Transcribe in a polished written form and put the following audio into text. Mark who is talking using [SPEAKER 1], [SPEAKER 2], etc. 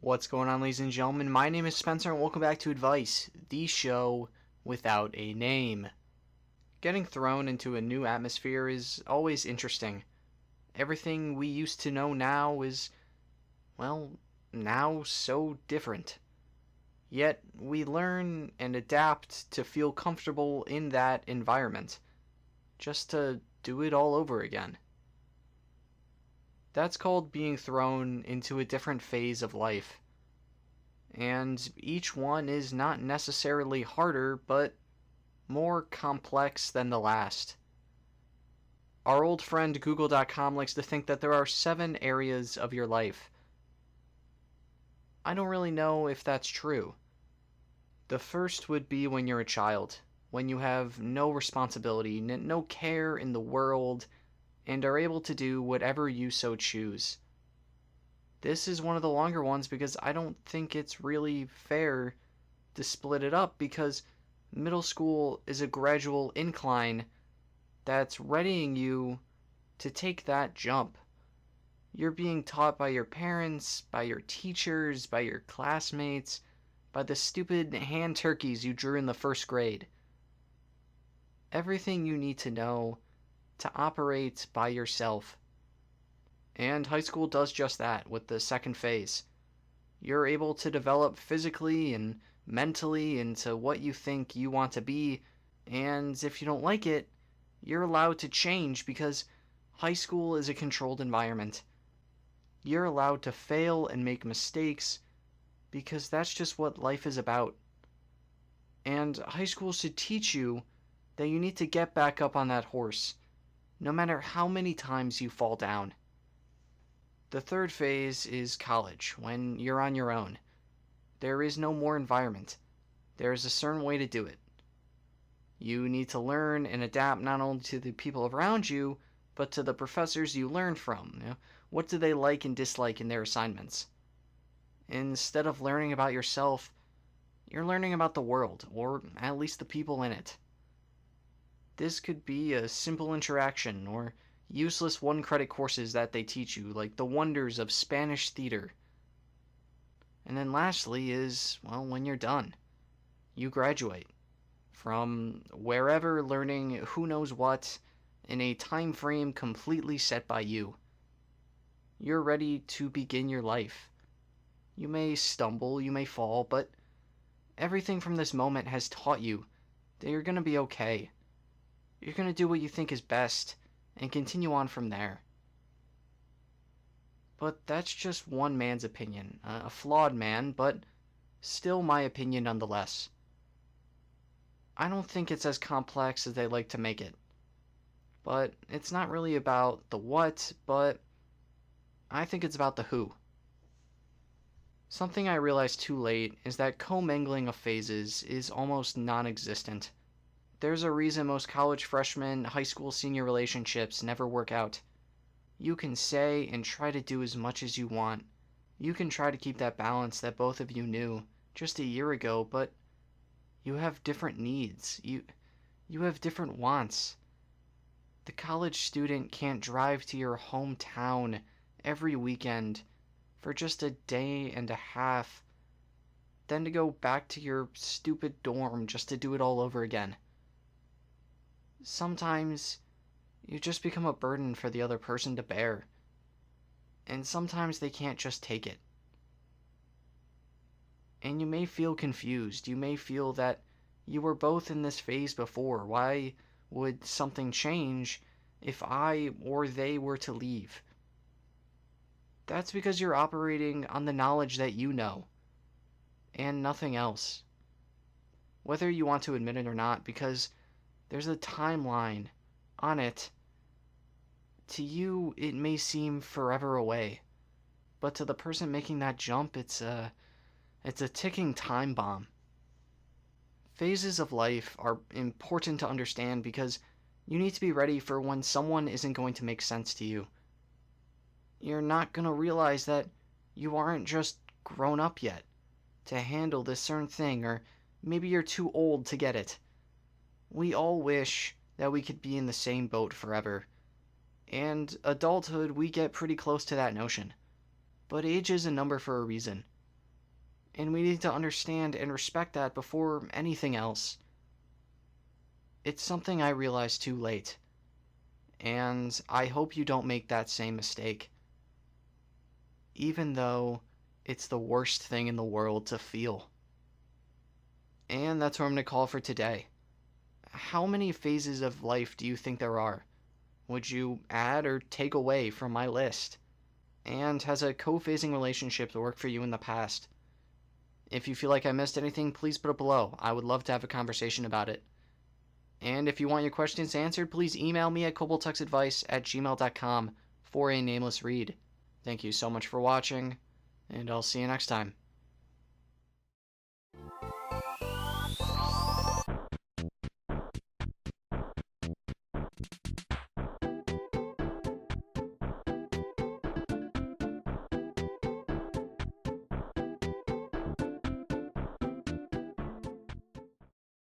[SPEAKER 1] What's going on, ladies and gentlemen? My name is Spencer, and welcome back to Advice, the show without a name. Getting thrown into a new atmosphere is always interesting. Everything we used to know now is, now so different. Yet, we learn and adapt to feel comfortable in that environment, just to do it all over again. That's called being thrown into a different phase of life. And each one is not necessarily harder, but more complex than the last. Our old friend Google.com likes to think that there are 7 areas of your life. I don't really know if that's true. The first would be when you're a child, when you have no responsibility, no care in the world, and are able to do whatever you so choose. This is one of the longer ones because I don't think it's really fair to split it up, because middle school is a gradual incline that's readying you to take that jump. You're being taught by your parents, by your teachers, by your classmates, by the stupid hand turkeys you drew in the first grade. Everything you need to know to operate by yourself. And high school does just that with the second phase. You're able to develop physically and mentally into what you think you want to be, and if you don't like it, you're allowed to change, because high school is a controlled environment. You're allowed to fail and make mistakes, because that's just what life is about. And high school should teach you that you need to get back up on that horse, no matter how many times you fall down. The third phase is college, when you're on your own. There is no more environment. There is a certain way to do it. You need to learn and adapt not only to the people around you, but to the professors you learn from. What do they like and dislike in their assignments? Instead of learning about yourself, you're learning about the world, or at least the people in it. This could be a simple interaction, or useless one-credit courses that they teach you, like the wonders of Spanish theater. And then lastly is, when you're done. You graduate from wherever, learning who knows what in a time frame completely set by you. You're ready to begin your life. You may stumble, you may fall, but everything from this moment has taught you that you're going to be okay. You're going to do what you think is best and continue on from there. But that's just one man's opinion, a flawed man, but still my opinion nonetheless. I don't think it's as complex as they like to make it. But it's not really about the what, but I think it's about the who. Something I realized too late is that co-mingling of phases is almost non-existent. There's a reason most college freshmen, high school senior relationships never work out. You can say and try to do as much as you want. You can try to keep that balance that both of you knew just a year ago, but you have different needs. You have different wants. The college student can't drive to your hometown every weekend for just a day and a half, then to go back to your stupid dorm just to do it all over again. Sometimes you just become a burden for the other person to bear, and sometimes they can't just take it. And you may feel confused. You may feel that you were both in this phase before. Why would something change if I or they were to leave? That's because you're operating on the knowledge that you know, and nothing else. Whether you want to admit it or not, because there's a timeline on it. To you, it may seem forever away, but to the person making that jump, it's a ticking time bomb. Phases of life are important to understand because you need to be ready for when someone isn't going to make sense to you. You're not going to realize that you aren't just grown up yet to handle this certain thing, or maybe you're too old to get it. We all wish that we could be in the same boat forever. And adulthood, we get pretty close to that notion. But age is a number for a reason. And we need to understand and respect that before anything else. It's something I realized too late, and I hope you don't make that same mistake, even though it's the worst thing in the world to feel. And that's what I'm going to call for today. How many phases of life do you think there are? Would you add or take away from my list? And has a co-phasing relationship worked for you in the past? If you feel like I missed anything, please put it below. I would love to have a conversation about it. And if you want your questions answered, please email me at koboltuxadvice@gmail.com for a nameless read. Thank you so much for watching, and I'll see you next time.